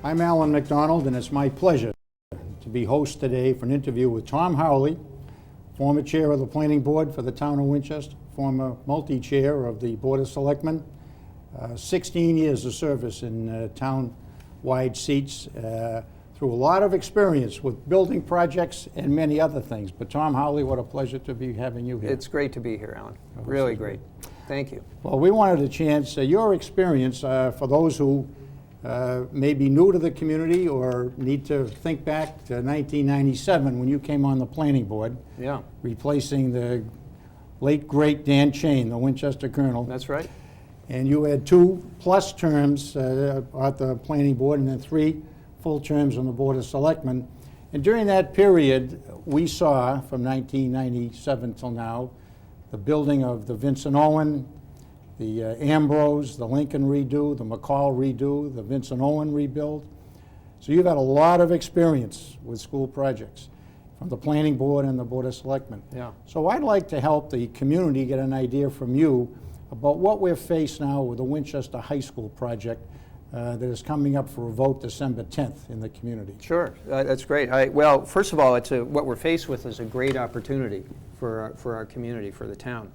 I'm Alan McDonald, and it's my pleasure to be host today for an interview with Tom Howley, former chair of the planning board for the town of Winchester, former multi-chair of the Board of Selectmen, 16 years of service in town-wide seats, through a lot of experience with building projects and many other things. But Tom Howley, what a pleasure to be having you here. It's great to be here, Alan. Really great. Thank you. Well, we wanted a chance, your experience, for those who may be new to the community or need to think back to 1997 when you came on the planning board. Yeah. Replacing the late, great Dan Chain, the Winchester Colonel. That's right. And you had 2+ terms at the planning board and then 3 full terms on the Board of Selectmen. And during that period, we saw, from 1997 till now, the building of the Vincent Owen, the Ambrose, the Lincoln redo, the McCall redo, the Vincent Owen rebuild. So you've had a lot of experience with school projects from the planning board and the Board of Selectmen. Yeah. So I'd like to help the community get an idea from you about what we're faced now with the Winchester High School project that is coming up for a vote December 10th in the community. Sure, that's great. Well, first of all, what we're faced with is a great opportunity for our community, for the town.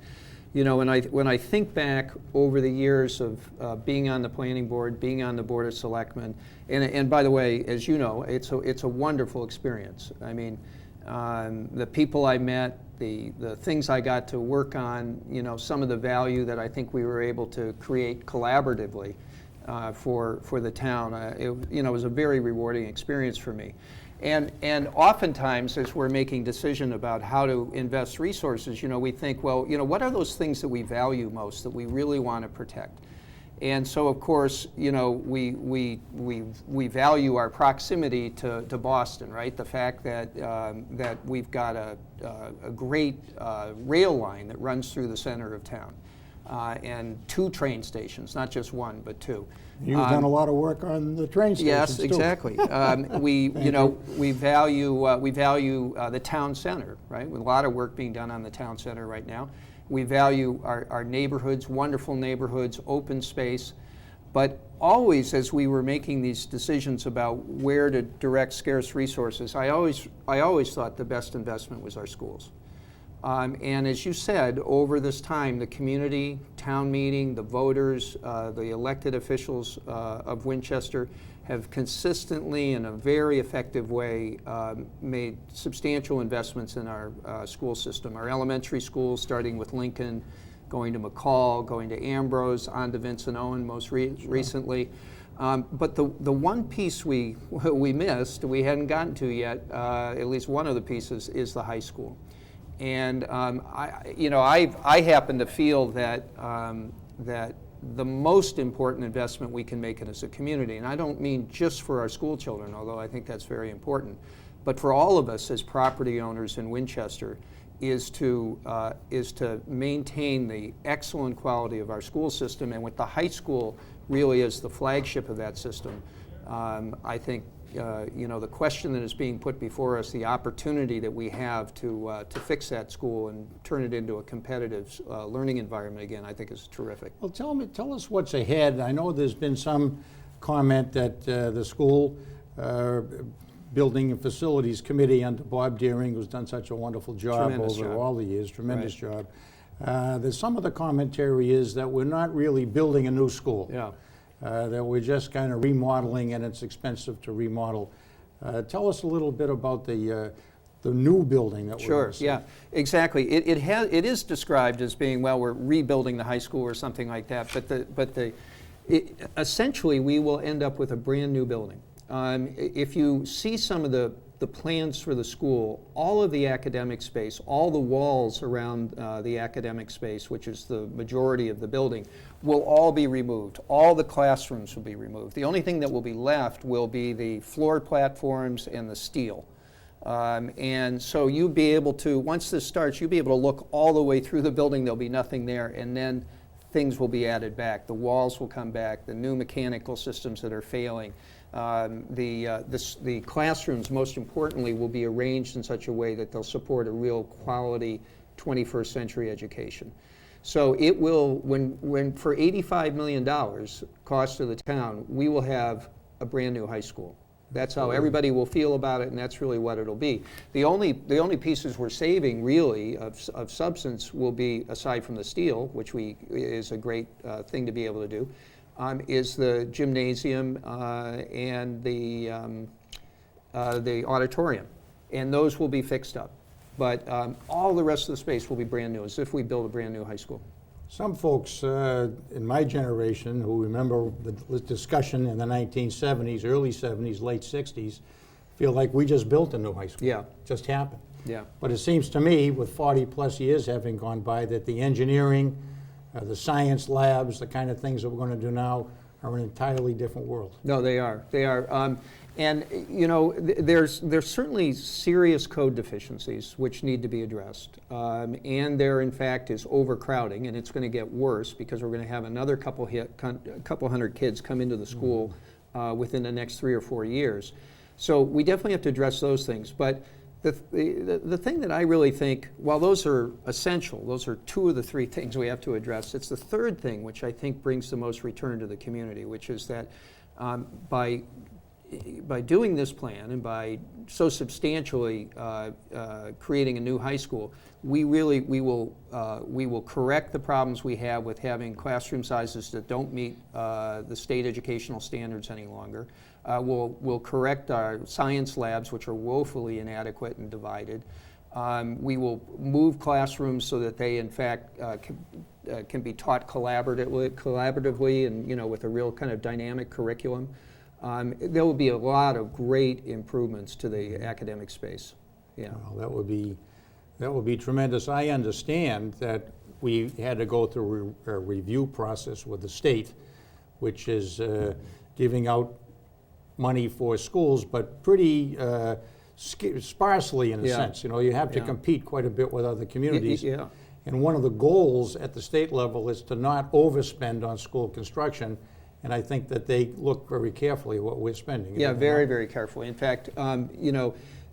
You know, when I think back over the years of being on the planning board, being on the Board of Selectmen, and by the way, as you know, it's a wonderful experience. I mean, the people I met, the things I got to work on, you know, some of the value that I think we were able to create collaboratively for the town. It was a very rewarding experience for me. And oftentimes, as we're making decision about how to invest resources, you know, we think, well, you know, what are those things that we value most, that we really want to protect? And so, of course, you know, we value our proximity to Boston, right? The fact that that we've got a great rail line that runs through the center of town. And 2 train stations, not just 1, but 2. You've done a lot of work on the train stations. Yes, too. exactly. We value the town center, right? With a lot of work being done on the town center right now. We value our neighborhoods, wonderful neighborhoods, open space, but always as we were making these decisions about where to direct scarce resources, I always thought the best investment was our schools. And as you said, over this time, the community, town meeting, the voters, the elected officials of Winchester have consistently, in a very effective way, made substantial investments in our school system. Our elementary schools, starting with Lincoln, going to McCall, going to Ambrose, on to Vincent Owen most recently. But the one piece we missed, we hadn't gotten to yet, at least one of the pieces, is the high school. And I happen to feel that that the most important investment we can make as a community, and I don't mean just for our school children, although I think that's very important, but for all of us as property owners in Winchester, is to maintain the excellent quality of our school system, and with the high school really as the flagship of that system, I think. The question that is being put before us, the opportunity that we have to fix that school and turn it into a competitive learning environment again, I think is terrific. Well, tell us what's ahead. I know there's been some comment that the school Building and Facilities Committee under Bob Deering, who's done such a wonderful job over all the years, tremendous job. There's some of the commentary is that we're not really building a new school. Yeah. That we're just kind of remodeling, and it's expensive to remodel. Tell us a little bit about the new building that we're Sure. going to see. Yeah, exactly. It is described as being, well, we're rebuilding the high school or something like that. But essentially, we will end up with a brand new building. If you see some of the plans for the school, all of the academic space, all the walls around the academic space, which is the majority of the building, will all be removed. All the classrooms will be removed. The only thing that will be left will be the floor platforms and the steel. And so you'll be able to, once this starts, you'll be able to look all the way through the building. There'll be nothing there, and then things will be added back. The walls will come back, the new mechanical systems that are failing. The classrooms, most importantly, will be arranged in such a way that they'll support a real quality 21st century education. So it will, when for $85 million cost to the town, we will have a brand new high school. That's how everybody will feel about it, and that's really what it'll be. The only pieces we're saving, really, of substance will be, aside from the steel, which is a great thing to be able to do, is the gymnasium and the auditorium, and those will be fixed up. But all the rest of the space will be brand new, as if we build a brand new high school. Some folks in my generation who remember the discussion in the 1970s, early 70s, late 60s, feel like we just built a new high school. Yeah. It just happened. Yeah. But it seems to me, with 40 plus years having gone by, that the engineering, the science labs, the kind of things that we're going to do now are an entirely different world. No, they are. They are. And you know, there's certainly serious code deficiencies which need to be addressed, and there in fact is overcrowding, and it's going to get worse because we're going to have another couple hundred kids come into the school within the next 3 or 4 years. So we definitely have to address those things. But the thing that I really think, while those are essential, those are 2 of the 3 things we have to address, it's the third thing which I think brings the most return to the community, which is that by doing this plan and by so substantially creating a new high school, we will correct the problems we have with having classroom sizes that don't meet the state educational standards any longer. We'll correct our science labs, which are woefully inadequate and divided. We will move classrooms so that they, in fact, can be taught collaboratively and with a real kind of dynamic curriculum. There will be a lot of great improvements to the academic space. Yeah. Well, that would be tremendous. I understand that we had to go through a review process with the state, which is giving out money for schools, but pretty sparsely in a sense. You have to compete quite a bit with other communities. Yeah. And one of the goals at the state level is to not overspend on school construction. And I think that they look very carefully at what we're spending. Yeah, very, very carefully. In fact,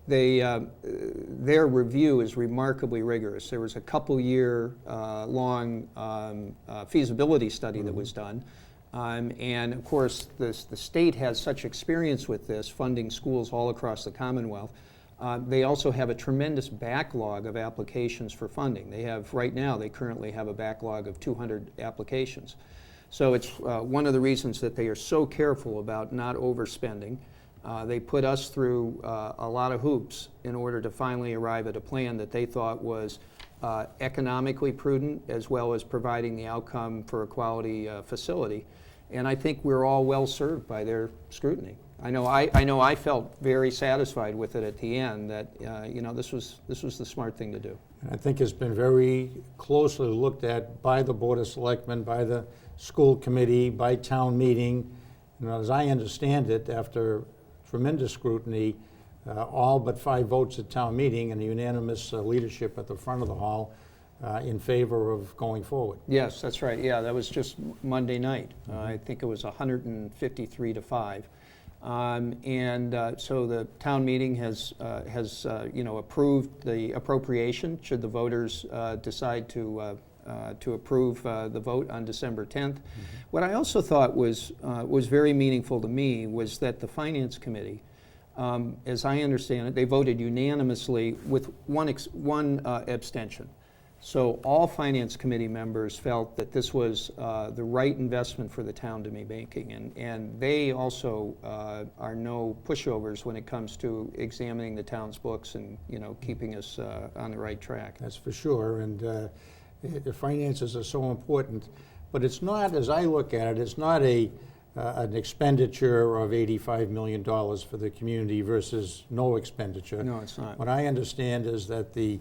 their review is remarkably rigorous. There was a couple-year long feasibility study that was done. And of course, the state has such experience with this, funding schools all across the Commonwealth. They also have a tremendous backlog of applications for funding. They currently have a backlog of 200 applications. So it's one of the reasons that they are so careful about not overspending. They put us through a lot of hoops in order to finally arrive at a plan that they thought was economically prudent, as well as providing the outcome for a quality facility. And I think we're all well served by their scrutiny. I know I felt very satisfied with it at the end, that this was the smart thing to do. I think it's been very closely looked at by the Board of Selectmen, by the school committee, by town meeting. As I understand it, after tremendous scrutiny, all but 5 votes at town meeting and a unanimous leadership at the front of the hall in favor of going forward. Yes, that's right. Yeah, that was just Monday night. I think it was 153 to 5. So the town meeting has approved the appropriation should the voters decide to approve the vote on December 10th. What I also thought was very meaningful to me was that the Finance Committee, as I understand it, they voted unanimously with one abstention. So all Finance Committee members felt that this was the right investment for the town to be making, and they also are no pushovers when it comes to examining the town's books and keeping us on the right track. That's for sure, and the finances are so important, but it's not, as I look at it, it's not an expenditure of $85 million for the community versus no expenditure. No, it's not. What I understand is that the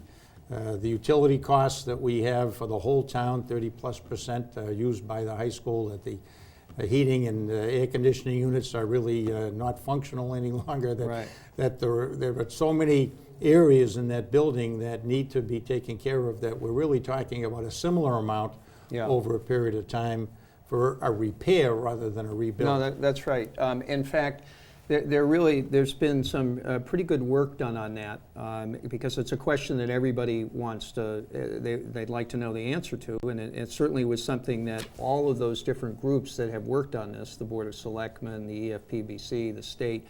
utility costs that we have for the whole town, 30+% used by the high school, that the heating and air conditioning units are really not functional any longer, that there are so many areas in that building that need to be taken care of, that we're really talking about a similar amount over a period of time for a repair rather than a rebuild. No, that's right. In fact, There's been some pretty good work done on that, because it's a question that everybody wants to, they'd like to know the answer to, and it certainly was something that all of those different groups that have worked on this, the Board of Selectmen, the EFPBC, the state,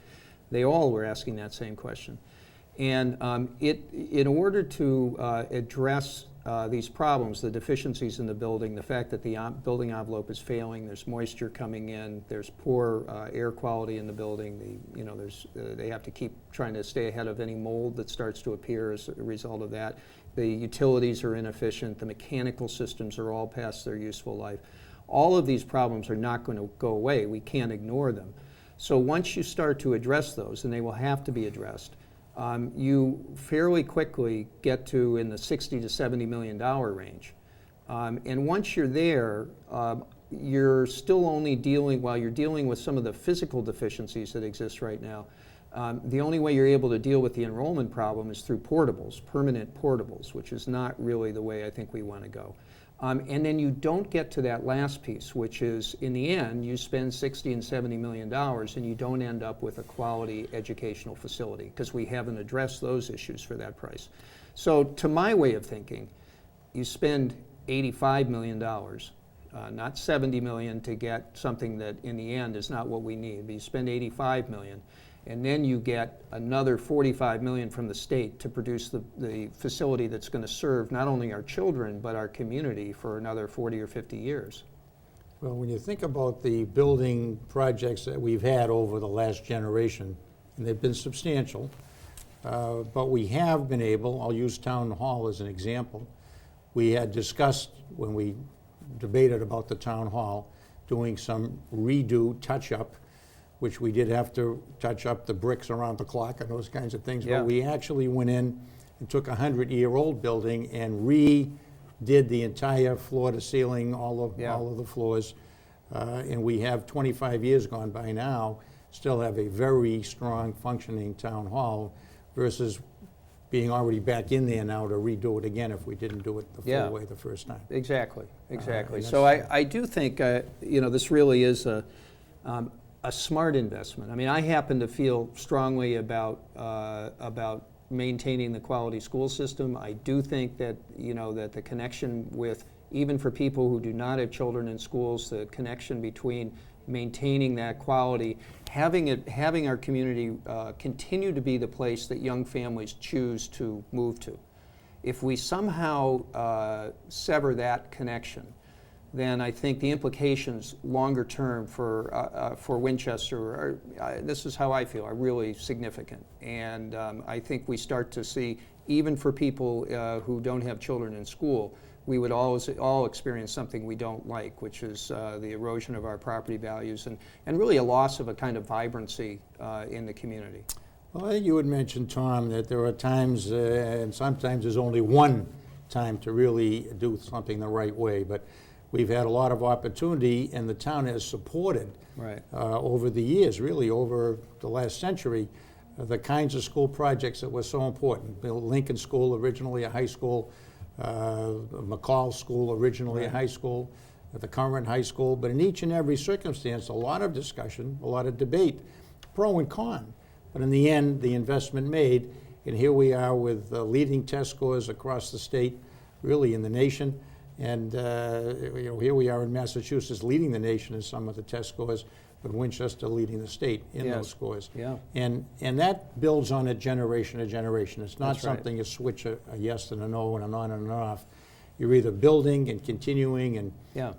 they all were asking that same question. And in order to address these problems, the deficiencies in the building, the fact that the building envelope is failing, there's moisture coming in, there's poor air quality in the building, they have to keep trying to stay ahead of any mold that starts to appear as a result of that. The utilities are inefficient, the mechanical systems are all past their useful life. All of these problems are not going to go away. We can't ignore them. So once you start to address those, and they will have to be addressed, you fairly quickly get to in the $60 to $70 million range. And once you're there, you're still only dealing, while you're dealing with some of the physical deficiencies that exist right now, the only way you're able to deal with the enrollment problem is through portables, permanent portables, which is not really the way I think we want to go. And then you don't get to that last piece, which is, in the end, you spend $60 and $70 million and you don't end up with a quality educational facility, because we haven't addressed those issues for that price. So to my way of thinking, you spend $85 million, not $70 million to get something that in the end is not what we need, but you spend $85 million. And then you get another $45 million from the state to produce the facility that's going to serve not only our children, but our community for another 40 or 50 years. Well, when you think about the building projects that we've had over the last generation, and they've been substantial, but we have been able, I'll use Town Hall as an example, we had discussed when we debated about the Town Hall, doing some redo, touch-up, which we did have to touch up the bricks around the clock and those kinds of things. Yeah. But we actually went in and took a 100-year-old building and redid the entire floor to ceiling, all of the floors. And we have 25 years gone by now, still have a very strong functioning town hall versus being already back in there now to redo it again if we didn't do it the full way the first time. Exactly. So I do think, this really is a smart investment. I mean, I happen to feel strongly about maintaining the quality school system. I do think that that the connection with, even for people who do not have children in schools, the connection between maintaining that quality, having our community continue to be the place that young families choose to move to. If we somehow sever that connection, then I think the implications longer term for Winchester this is how I feel, are really significant. And I think we start to see, even for people who don't have children in school, we would all experience something we don't like, which is the erosion of our property values and really a loss of a kind of vibrancy in the community. Well, I think you had mentioned, Tom, that there are times, and sometimes there's only one time to really do something the right way, but we've had a lot of opportunity, and the town has supported over the years, really over the last century, the kinds of school projects that were so important. Built Lincoln School, originally a high school, McCall School, originally a high school, the current high school, but in each and every circumstance, a lot of discussion, a lot of debate, pro and con. But in the end, the investment made, and here we are with leading test scores across the state, really in the nation. And here we are in Massachusetts leading the nation in some of the test scores, but Winchester leading the state in those scores. Yeah. And that builds on it generation to generation. It's not That's right. something you switch a yes and a no and an on and an off. You're either building and continuing, and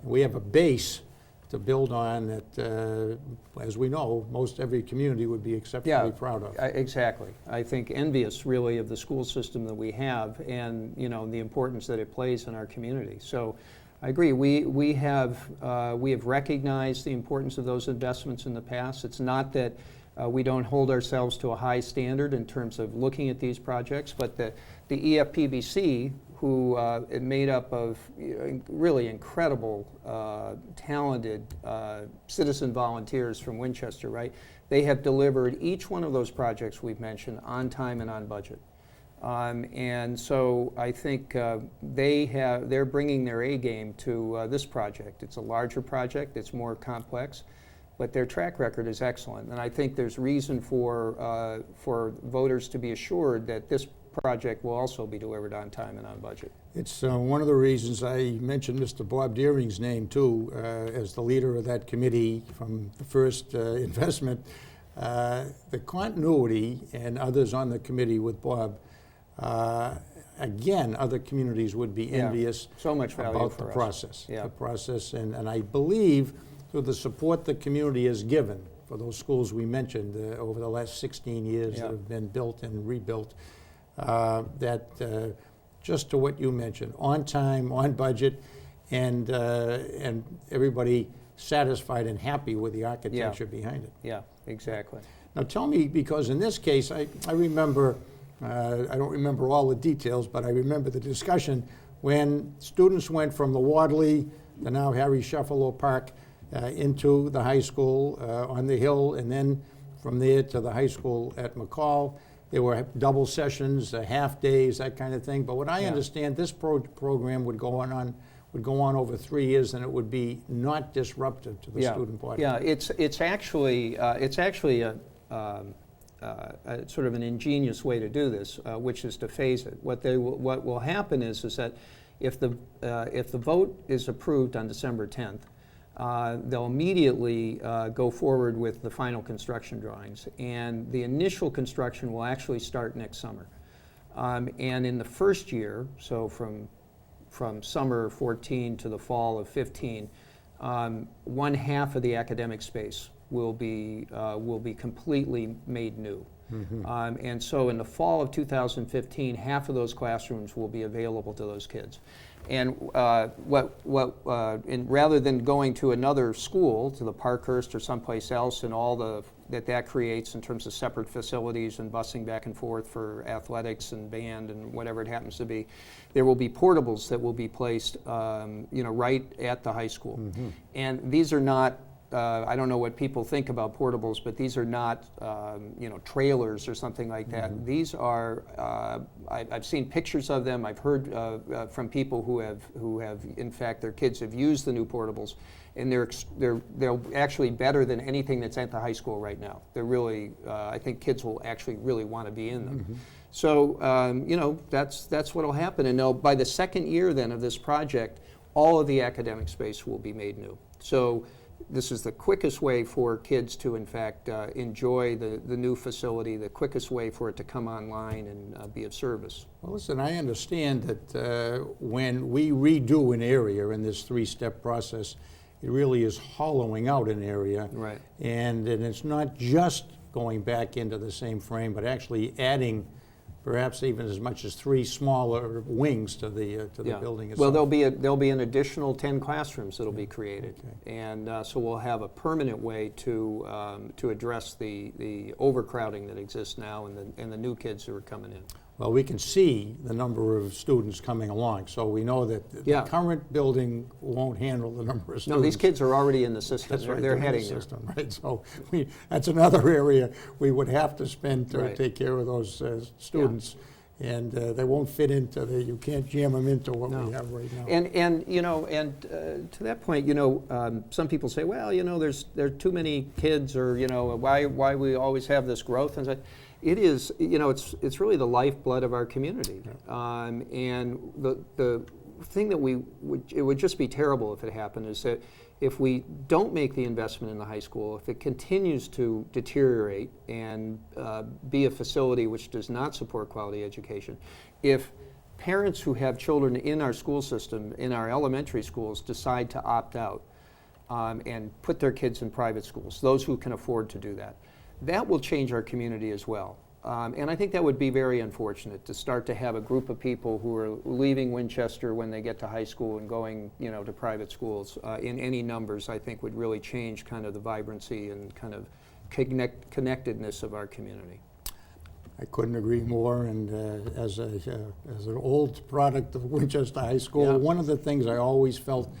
we have a base to build on that, as we know, most every community would be exceptionally proud of. Exactly. I think envious, really, of the school system that we have and the importance that it plays in our community. So I agree. We have recognized the importance of those investments in the past. It's not that we don't hold ourselves to a high standard in terms of looking at these projects, but the EFPBC, who is made up of really incredible, talented citizen volunteers from Winchester, right? They have delivered each one of those projects we've mentioned on time and on budget. And so I think they're bringing their A game to this project. It's a larger project, it's more complex, but their track record is excellent. And I think there's reason for voters to be assured that this project will also be delivered on time and on budget. It's one of the reasons I mentioned Mr. Bob Deering's name too, as the leader of that committee from the first investment. The continuity and others on the committee with Bob, again, other communities would be envious so much value about for the us. process. Yeah. The process, and I believe through the support the community has given for those schools we mentioned over the last 16 years that have been built and rebuilt, that just to what you mentioned, on time, on budget, and everybody satisfied and happy with the architecture behind it. Yeah, exactly. Now tell me, because in this case, I remember, I don't remember all the details, but I remember the discussion when students went from the Wadley, the now Harry Sheffield Park, into the high school on the hill, and then from there to the high school at McCall. There were double sessions, half days, that kind of thing. But what I understand, this program would go on over 3 years, and it would be not disruptive to the student body. Yeah, it's actually a sort of an ingenious way to do this, which is to phase it. What will happen is that if the vote is approved on December 10th, they'll immediately go forward with the final construction drawings, and the initial construction will actually start next summer. And in the first year, so from summer 14 to the fall of 15, one half of the academic space will be completely made new. And so in the fall of 2015, half of those classrooms will be available to those kids. And rather than going to another school, to the Parkhurst or someplace else, and all that creates in terms of separate facilities and busing back and forth for athletics and band and whatever it happens to be, there will be portables that will be placed, right at the high school. And these are not. I don't know what people think about portables, but these are not, trailers or something like that. These are. I've seen pictures of them. I've heard from people who have, in fact, their kids have used the new portables, and they're actually better than anything that's at the high school right now. They're really. I think kids will actually really want to be in them. So that's what will happen. And by the second year then of this project, all of the academic space will be made new. So this is the quickest way for kids to, in fact, enjoy the new facility, the quickest way for it to come online and be of service. Well, listen, I understand that when we redo an area in this three-step process, it really is hollowing out an area. Right. And it's not just going back into the same frame, but actually adding perhaps even as much as 3 smaller wings to the building itself. Well, there'll be an additional 10 classrooms that'll be created, and so we'll have a permanent way to address the overcrowding that exists now and the new kids who are coming in. Well, we can see the number of students coming along, so we know that the current building won't handle the number of students. No, these kids are already in the system. That's right, they're in heading the there. system, right? So that's another area we would have to spend to take care of those students, and they won't fit into you can't jam them into what we have right now. And to that point, some people say, well, there are too many kids, or why we always have this growth, and so it is, it's really the lifeblood of our community. And the thing that it would just be terrible if it happened is that if we don't make the investment in the high school, if it continues to deteriorate and be a facility which does not support quality education, if parents who have children in our school system, in our elementary schools, decide to opt out and put their kids in private schools, those who can afford to do that, that will change our community as well. And I think that would be very unfortunate to start to have a group of people who are leaving Winchester when they get to high school and going, to private schools in any numbers. I think would really change kind of the vibrancy and kind of connectedness of our community. I couldn't agree more. And as an old product of Winchester High School, one of the things I always felt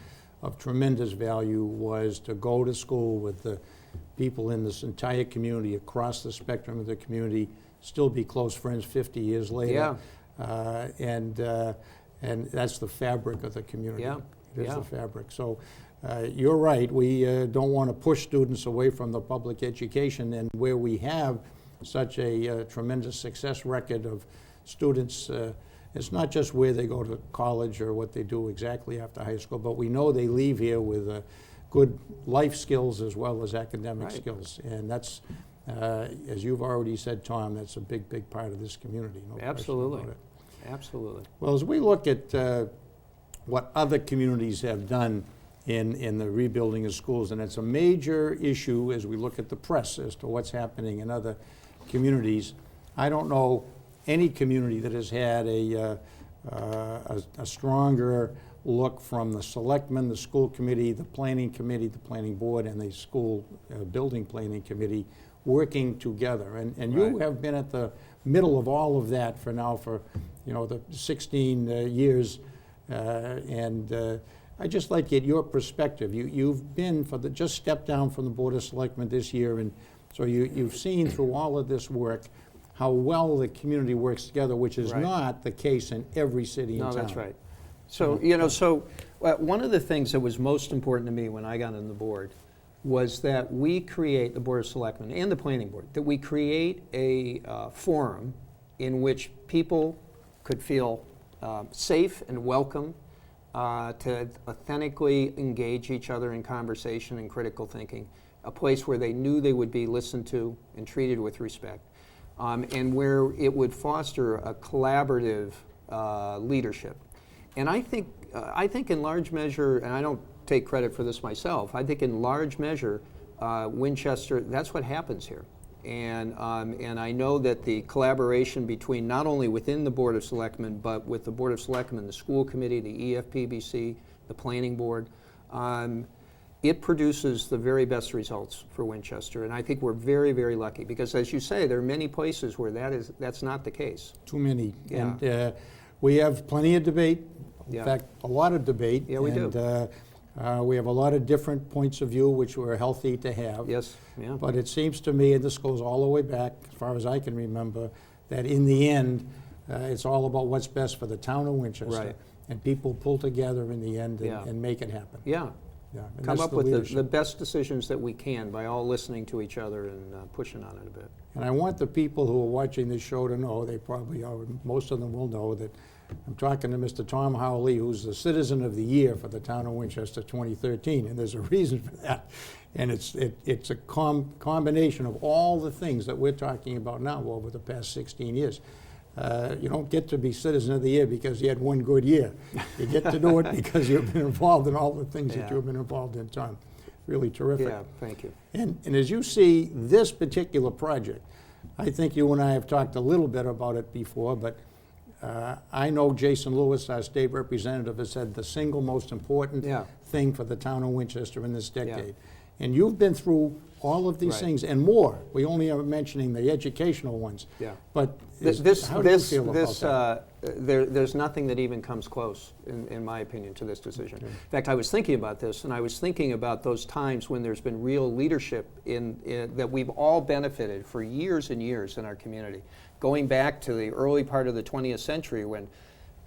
of tremendous value was to go to school with the people in this entire community, across the spectrum of the community, still be close friends 50 years later. And that's the fabric of the community. It is Yeah. the fabric. So you're right. We don't want to push students away from the public education, and where we have such a tremendous success record of students, it's not just where they go to college or what they do exactly after high school, but we know they leave here with good life skills as well as academic Right. skills. And that's, as you've already said, Tom, that's a big, big part of this community. No question Absolutely. about it. Absolutely. Well, as we look at what other communities have done in the rebuilding of schools, and it's a major issue as we look at the press as to what's happening in other communities. I don't know any community that has had a stronger look from the selectmen, the school committee, the planning board, and the school building planning committee working together. And you Right. have been at the middle of all of that for the 16 years. I'd just like to get your perspective. You've been just stepped down from the Board of Selectmen this year, and so you've seen through all of this work how well the community works together, which is Right. not the case in every city in No, town. that's right. So, one of the things that was most important to me when I got on the board was that we create, the Board of Selectmen and the Planning Board, that we create a forum in which people could feel safe and welcome to authentically engage each other in conversation and critical thinking, a place where they knew they would be listened to and treated with respect, and where it would foster a collaborative leadership. And I think in large measure, and I don't take credit for this myself, I think in large measure, Winchester, that's what happens here. And I know that the collaboration between not only within the Board of Selectmen, but with the Board of Selectmen, the school committee, the EFPBC, the planning board, it produces the very best results for Winchester. And I think we're very, very lucky because, as you say, there are many places where that's not the case. Too many. Yeah. And we have plenty of debate. In Yeah. fact, a lot of debate. Yeah, we do. We have a lot of different points of view, which we're healthy to have. Yes, yeah. But it seems to me, and this goes all the way back, as far as I can remember, that in the end, it's all about what's best for the town of Winchester. Right. And people pull together in the end Yeah. and make it happen. Yeah. Yeah, and Come that's up with the leadership. best decisions that we can by all listening to each other and pushing on it a bit. And I want the people who are watching this show to know, they probably are, most of them will know, that I'm talking to Mr. Tom Howley, who's the Citizen of the Year for the town of Winchester 2013, and there's a reason for that. And it's a combination of all the things that we're talking about now over the past 16 years. You don't get to be Citizen of the Year because you had one good year. You get to do it because you've been involved in all the things that Yeah. you've been involved in, Tom. Really terrific. Yeah, thank you. And as you see this particular project, I think you and I have talked a little bit about it before, but I know Jason Lewis, our state representative, has said the single most important Yeah. thing for the town of Winchester in this decade. And you've been through all of these Right. things and more. We only are mentioning the educational ones. Yeah. But how do you feel about that? There's nothing that even comes close, in my opinion, to this decision. In fact, I was thinking about this, and I was thinking about those times when there's been real leadership that we've all benefited for years and years in our community, going back to the early part of the 20th century when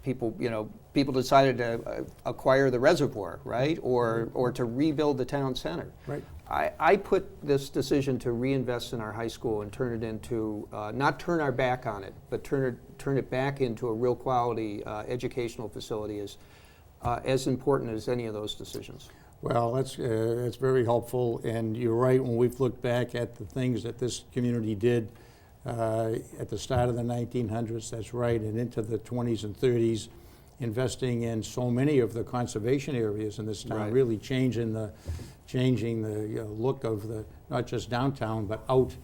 people decided to acquire the reservoir, right, or to rebuild the town center. Right. I put this decision to reinvest in our high school and turn it into, not turn our back on it, but turn it back into a real quality educational facility as important as any of those decisions. Well, that's very helpful, and you're right. When we've looked back at the things that this community did at the start of the 1900s, that's right, and into the 20s and 30s, investing in so many of the conservation areas in this town, Right. really changing the look of the not just downtown but out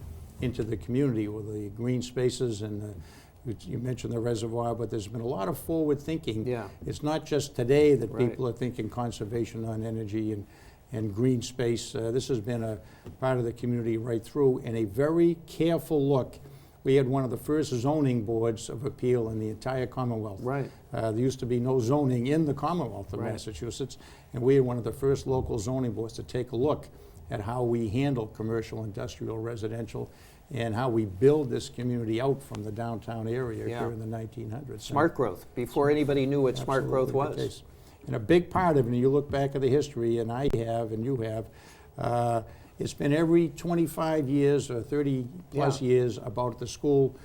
into the community with the green spaces and you mentioned the reservoir, but there's been a lot of forward thinking. Yeah. It's not just today that Right. people are thinking conservation on energy and green space. This has been a part of the community right through, and a very careful look. We had one of the first zoning boards of appeal in the entire Commonwealth. Right. There used to be no zoning in the Commonwealth of Right. Massachusetts, and we had one of the first local zoning boards to take a look at how we handle commercial, industrial, residential, and how we build this community out from the downtown area Yeah. here in the 1900s. Smart growth, before anybody knew what smart growth Absolutely the was. case. And a big part of it, and you look back at the history, and I have, and you have, it's been every 25 years or 30-plus years about the school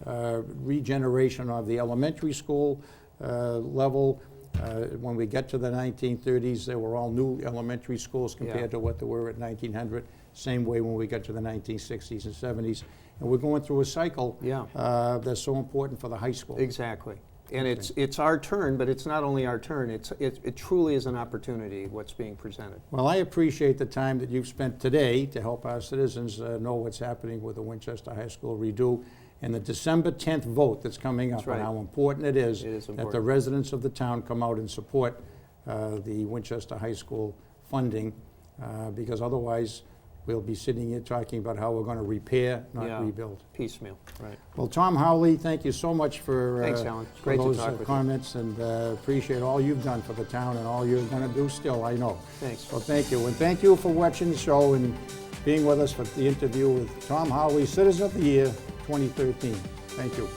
regeneration of the elementary school level. When we get to the 1930s, they were all new elementary schools compared to what they were at 1900. Same way when we get to the 1960s and 70s. And we're going through a cycle that's so important for the high school. Exactly. And it's our turn, but it's not only our turn. It truly is an opportunity, what's being presented. Well, I appreciate the time that you've spent today to help our citizens know what's happening with the Winchester High School redo and the December 10th vote that's coming up, and how important it is that the residents of the town come out and support the Winchester High School funding, because otherwise we'll be sitting here talking about how we're going to repair, not rebuild. Piecemeal, right. Well, Tom Howley, thank you so much for, Thanks, Alan. It's great those to talk with comments, and appreciate all you've done for the town and all you're going to do still, I know. Thanks. Well, thank you. And thank you for watching the show and being with us for the interview with Tom Howley, Citizen of the Year 2013. Thank you.